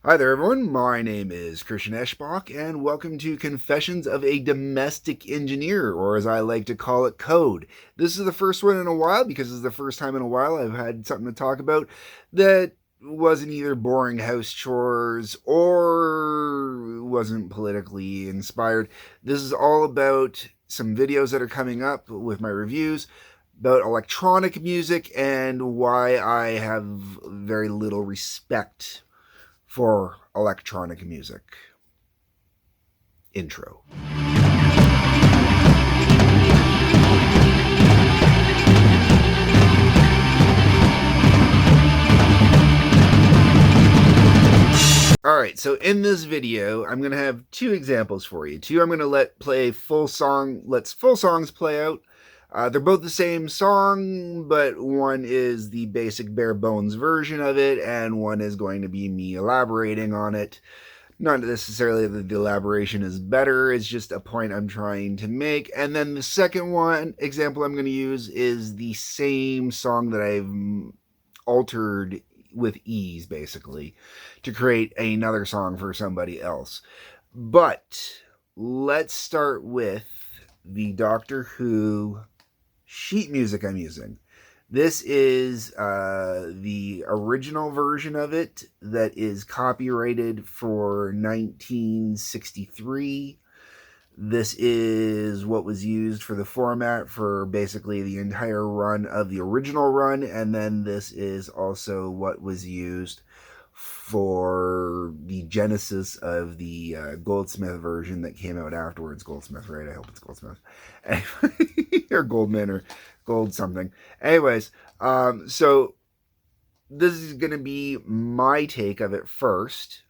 Hi there, everyone. My name is Christian Eschbach, and welcome to Confessions of a Domestic Engineer, or as I like to call it, Code. This is the first one in a while because it's the first time in a while I've had something to talk about that wasn't either boring house chores or wasn't politically inspired. This is all about some videos that are coming up with my reviews about electronic music and why I have very little respect for electronic music. Intro. Alright, so in this video, I'm going to have two examples for you. I'm going to let full songs play out. They're both the same song, but one is the basic bare bones version of it, and one is going to be me elaborating on it. Not necessarily that the elaboration is better, it's just a point I'm trying to make. And then the second example I'm going to use is the same song that I've altered with ease, basically, to create another song for somebody else. But let's start with the Doctor Who sheet music I'm using. This is the original version of it that is copyrighted for 1963. This is what was used for the format for basically the entire run of the original run, and then this is also what was used for the genesis of the Goldsmith version that came out afterwards. Goldsmith, right? I hope it's Goldsmith. Anyway, or Goldman or Gold something. Anyways, so this is going to be my take of it first.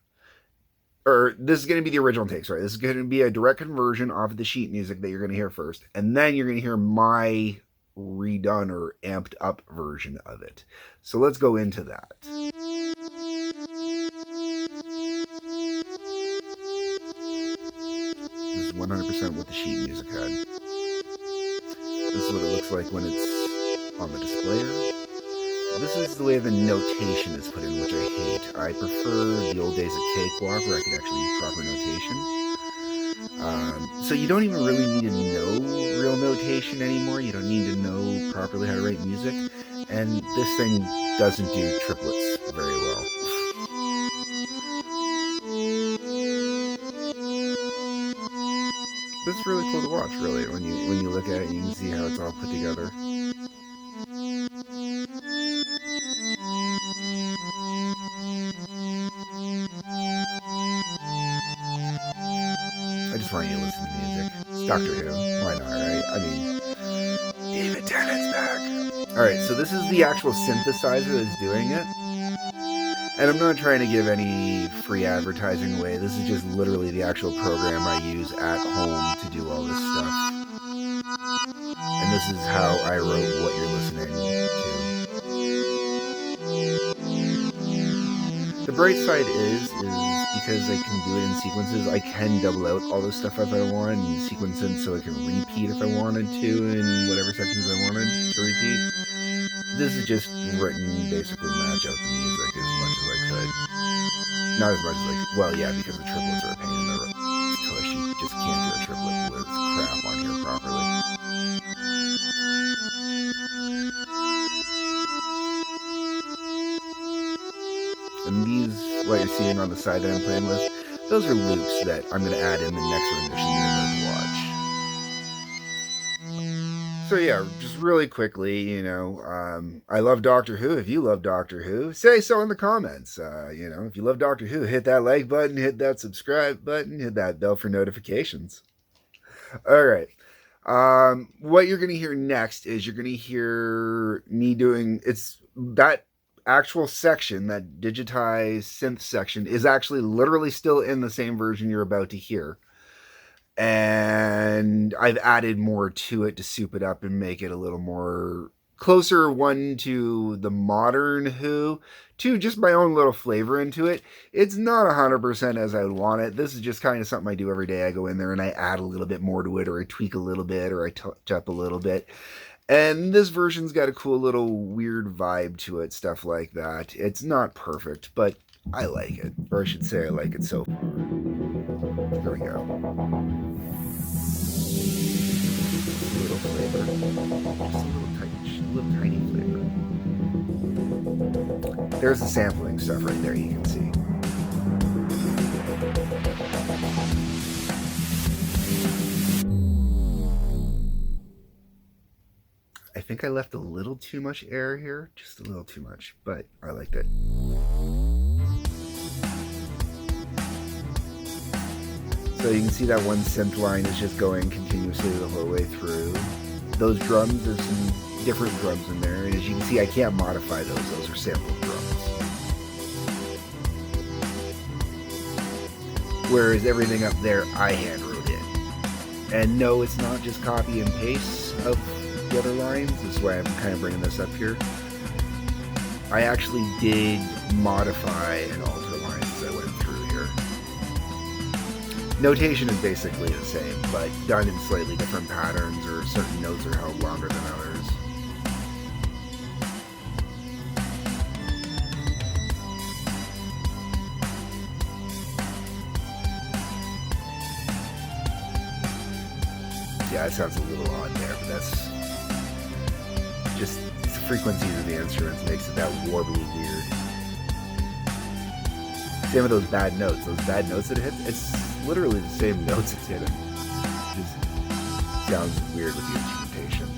Or this is going to be the original take, sorry. This is going to be a direct conversion off of the sheet music that you're going to hear first. And then you're going to hear my redone or amped up version of it. So let's go into that. This is 100% what the sheet music had. This is what it looks like when it's on the displayer. This is the way the notation is put in, which I hate. I prefer the old days of Cakewalk where I could actually use proper notation. So you don't even really need to know real notation anymore. You don't need to know properly how to write music. And this thing doesn't do triplets very well. It's really cool to watch, really. When you look at it, you can see how it's all put together. I just want you to listen to music. It's Doctor Who. Why not, right? I mean, David Tennant's back. Alright, so this is the actual synthesizer that's doing it. And I'm not trying to give any free advertising away. This is just literally the actual program I use at home to do all this stuff. And this is how I wrote what you're listening to. The bright side is because I can do it in sequences, I can double out all this stuff if I want and sequence it so I can repeat if I wanted to in whatever sections I wanted to repeat. This is just written basically match out the music as much as I could. Not as much as well, yeah, because the triplets are a pain in the tush. You just can't do a triplet with crap on here properly. And these, what you're seeing on the side that I'm playing with, those are loops that I'm going to add in the next rendition you're going to watch. So yeah, just really quickly, I love Doctor Who. If you love Doctor Who, say so in the comments. If you love Doctor Who, hit that like button, hit that subscribe button, hit that bell for notifications. All right. What you're going to hear next is you're going to hear me doing, it's that actual section, that digitized synth section, is actually literally still in the same version you're about to hear. And I've added more to it to soup it up and make it a little more closer, one, to the modern Who, two, just my own little flavor into it. It's not 100% as I would want it. This is just kind of something I do every day. I go in there and I add a little bit more to it, or I tweak a little bit, or I touch up a little bit. And this version's got a cool little weird vibe to it, stuff like that. It's not perfect, but I like it. Or I should say I like it so far. Here we go. A little flavor. Just a little tiny flavor. There's the sampling stuff right there, you can see. I think I left a little too much air here, just a little too much, but I liked it. So you can see that one synth line is just going continuously the whole way through. Those drums, there's some different drums in there, and as you can see, I can't modify those are sampled drums. Whereas everything up there, I hand wrote in. And no, it's not just copy and paste of the other lines. This is why I'm kind of bringing this up here. I actually did modify and alter lines as I went through here. Notation is basically the same, but done in slightly different patterns, or certain notes are held longer than others. Yeah, it sounds a little odd there, but that's just the frequencies of the instruments makes it that warbly weird. Same with those bad notes. Those bad notes that it hits, it's literally the same notes it's hitting. It just sounds weird with the instrumentation.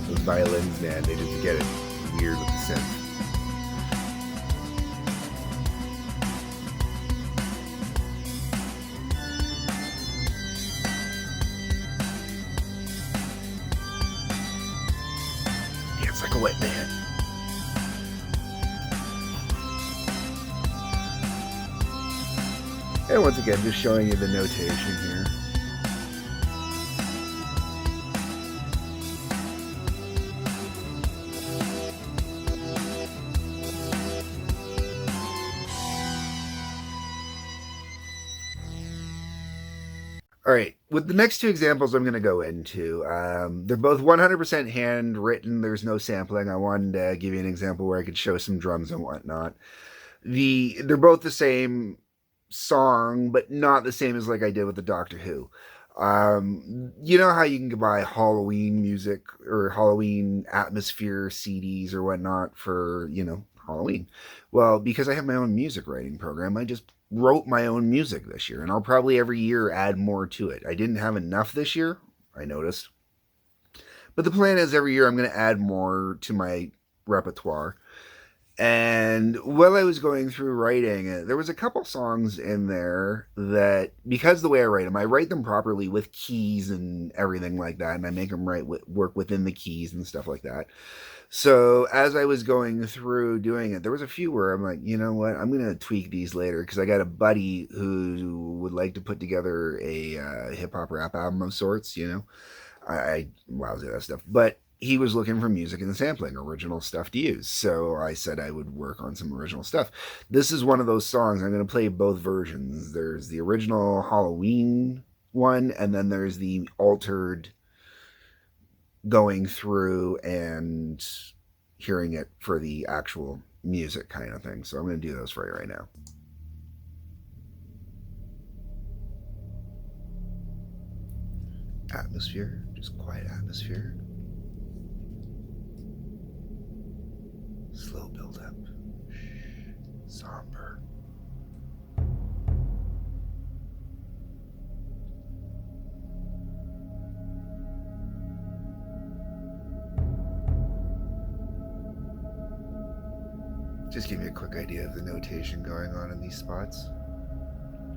Those violins, man, they just get it weird with the synth. It's like a wet man. And once again, just showing you the notation here. All right, with the next two examples I'm going to go into, they're both 100% handwritten. There's no sampling. I wanted to give you an example where I could show some drums and whatnot. They're both the same song, but not the same as like I did with the Doctor Who. You know how you can buy Halloween music or Halloween atmosphere CDs or whatnot for, Halloween? Well, because I have my own music writing program, I just wrote my own music this year, and I'll probably every year add more to it. I didn't have enough this year, I noticed. But the plan is every year I'm going to add more to my repertoire. And while I was going through writing it, there was a couple songs in there that, because the way I write them properly with keys and everything like that, and I make them work within the keys and stuff like that. So as I was going through doing it, there was a few where I'm like, you know what, I'm going to tweak these later, because I got a buddy who would like to put together a hip-hop rap album of sorts, I lousy at that stuff. But he was looking for music and sampling, original stuff to use. So I said I would work on some original stuff. This is one of those songs. I'm going to play both versions. There's the original Halloween one, and then there's the altered going through and hearing it for the actual music kind of thing. So I'm going to do those for you right now. Atmosphere, just quiet atmosphere. Slow build up. Somber. Just give me a quick idea of the notation going on in these spots.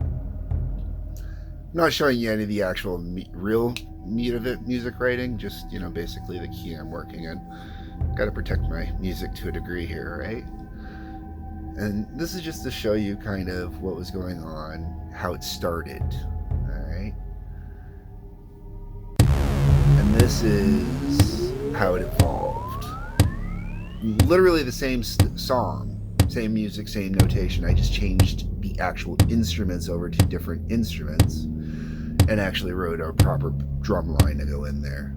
I'm not showing you any of the actual real meat of it, music writing, just, basically the key I'm working in. Got to protect my music to a degree here, right? And this is just to show you kind of what was going on, how it started, all right? And this is how it evolved. Literally the same song, same music, same notation. I just changed the actual instruments over to different instruments and actually wrote a proper drum line to go in there.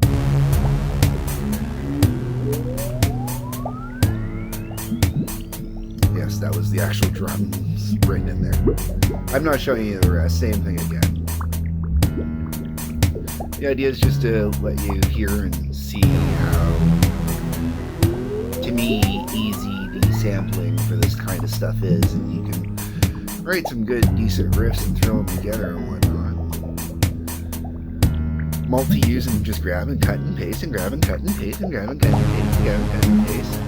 Yes, that was the actual drums written in there. I'm not showing you the rest. Same thing again. The idea is just to let you hear and see how, to me, easy the sampling for this kind of stuff is, and you can write some good, decent riffs and throw them together and whatnot. Multi-use and just grab and cut and paste and grab and cut and paste and grab and cut and paste and grab and cut and paste.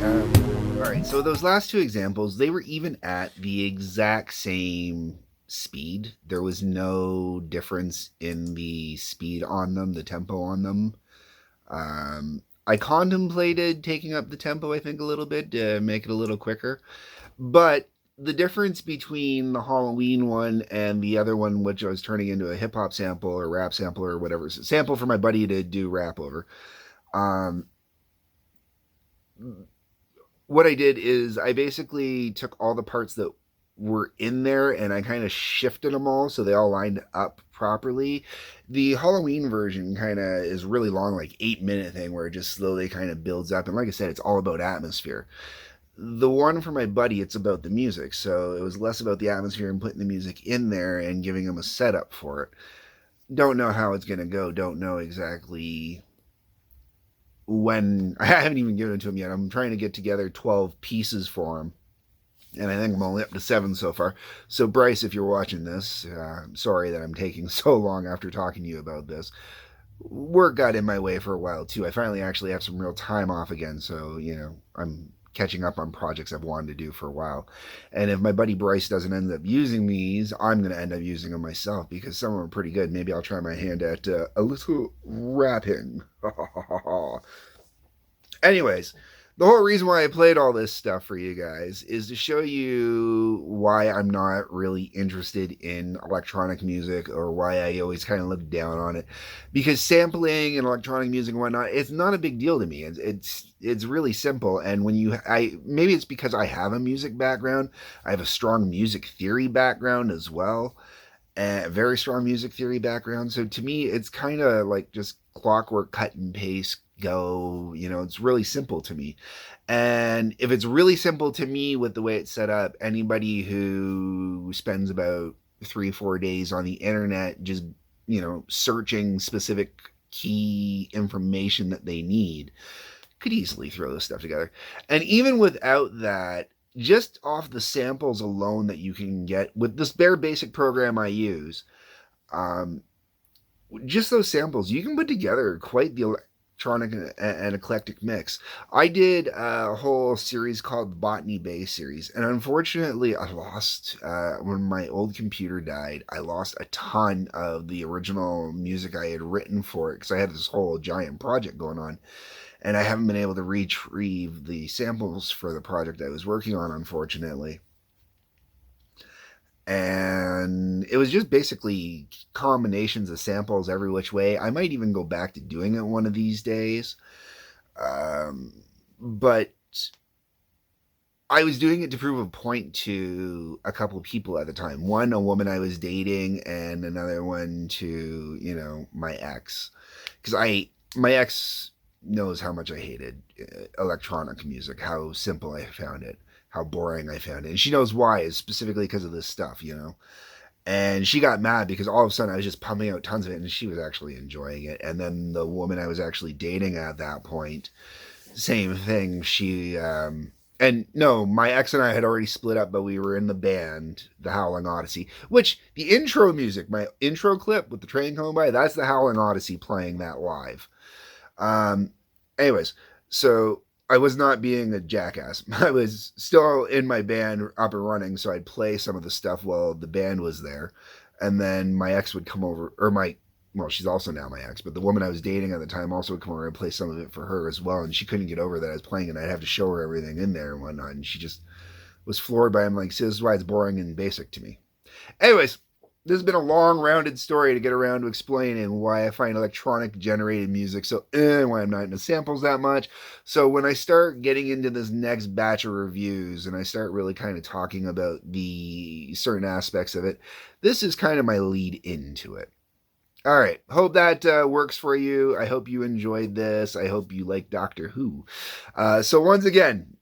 All right, so those last two examples, they were even at the exact same speed. There was no difference in the speed on them, the tempo on them. I contemplated taking up the tempo, I think, a little bit to make it a little quicker. But the difference between the Halloween one and the other one, which I was turning into a hip-hop sample or rap sample or whatever, sample for my buddy to do rap over, what I did is I basically took all the parts that were in there and I kind of shifted them all so they all lined up properly. The Halloween version kind of is really long, like 8-minute thing where it just slowly kind of builds up. And like I said, it's all about atmosphere. The one for my buddy, it's about the music. So it was less about the atmosphere and putting the music in there and giving him a setup for it. Don't know how it's going to go. Don't know exactly when. I haven't even given it to him yet. I'm trying to get together 12 pieces for him. And I think I'm only up to 7 so far. So Bryce, if you're watching this, I'm sorry that I'm taking so long after talking to you about this. Work got in my way for a while too. I finally actually have some real time off again. So, I'm catching up on projects I've wanted to do for a while. And if my buddy Bryce doesn't end up using these, I'm going to end up using them myself because some of them are pretty good. Maybe I'll try my hand at a little rapping. Anyways, the whole reason why I played all this stuff for you guys is to show you why I'm not really interested in electronic music or why I always kind of look down on it. Because sampling and electronic music and whatnot, it's not a big deal to me. It's really simple. And maybe it's because I have a music background. I have a strong music theory background as well. A very strong music theory background. So to me, it's kind of like just clockwork, cut and paste, go. It's really simple to me. And if it's really simple to me with the way it's set up, anybody who spends about 3-4 days on the internet just searching specific key information that they need could easily throw this stuff together. And even without that, just off the samples alone that you can get with this bare basic program I use, just those samples, you can put together quite the electronic and eclectic mix. I did a whole series called the Botany Bay series, and unfortunately I lost, when my old computer died, I lost a ton of the original music I had written for it because I had this whole giant project going on. And I haven't been able to retrieve the samples for the project I was working on, unfortunately. And it was just basically combinations of samples every which way. I might even go back to doing it one of these days. But I was doing it to prove a point to a couple of people at the time. One, a woman I was dating, and another one to, my ex. Because my ex knows how much I hated electronic music, how simple I found it, how boring I found it. And she knows why, is specifically because of this stuff, And she got mad because all of a sudden I was just pumping out tons of it and she was actually enjoying it. And then the woman I was actually dating at that point, same thing. She, and no, my ex and I had already split up, but we were in the band, The Howling Odyssey, which the intro music, my intro clip with the train going by, that's The Howling Odyssey playing that live. Anyways, so I was not being a jackass. I was still in my band up and running, so I'd play some of the stuff while the band was there. And then my ex would come over, well, she's also now my ex, but the woman I was dating at the time also would come over and play some of it for her as well. And she couldn't get over that I was playing it. I'd have to show her everything in there and whatnot. And she just was floored by it. I'm like, see, this is why it's boring and basic to me. Anyways, this has been a long, rounded story to get around to explaining why I find electronic generated music so, why I'm not into samples that much. So when I start getting into this next batch of reviews and I start really kind of talking about the certain aspects of it, this is kind of my lead into it. All right. Hope that works for you. I hope you enjoyed this. I hope you like Doctor Who. So once again,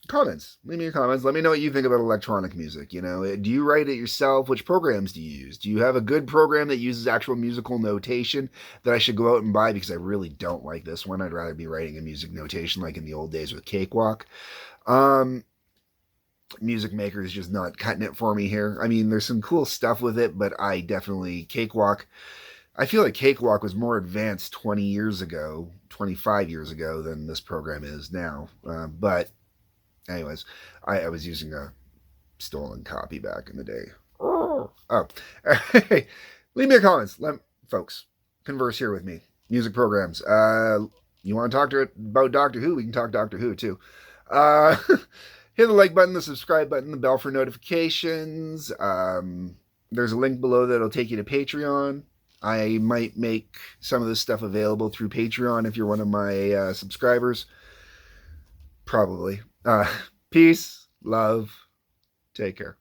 comments. Leave me your comments. Let me know what you think about electronic music. You know, do you write it yourself? Which programs do you use? Do you have a good program that uses actual musical notation that I should go out and buy? Because I really don't like this one. I'd rather be writing a music notation like in the old days with Cakewalk. Music Maker is just not cutting it for me here. I mean, there's some cool stuff with it, but I definitely Cakewalk. I feel like Cakewalk was more advanced 20 years ago, 25 years ago than this program is now. But anyways, I was using a stolen copy back in the day. Oh, hey, leave me your comments. Folks, converse here with me. Music programs. You want to talk about Doctor Who? We can talk Doctor Who too. Hit the like button, the subscribe button, the bell for notifications. There's a link below that'll take you to Patreon. I might make some of this stuff available through Patreon if you're one of my subscribers. Probably. Peace, love, take care.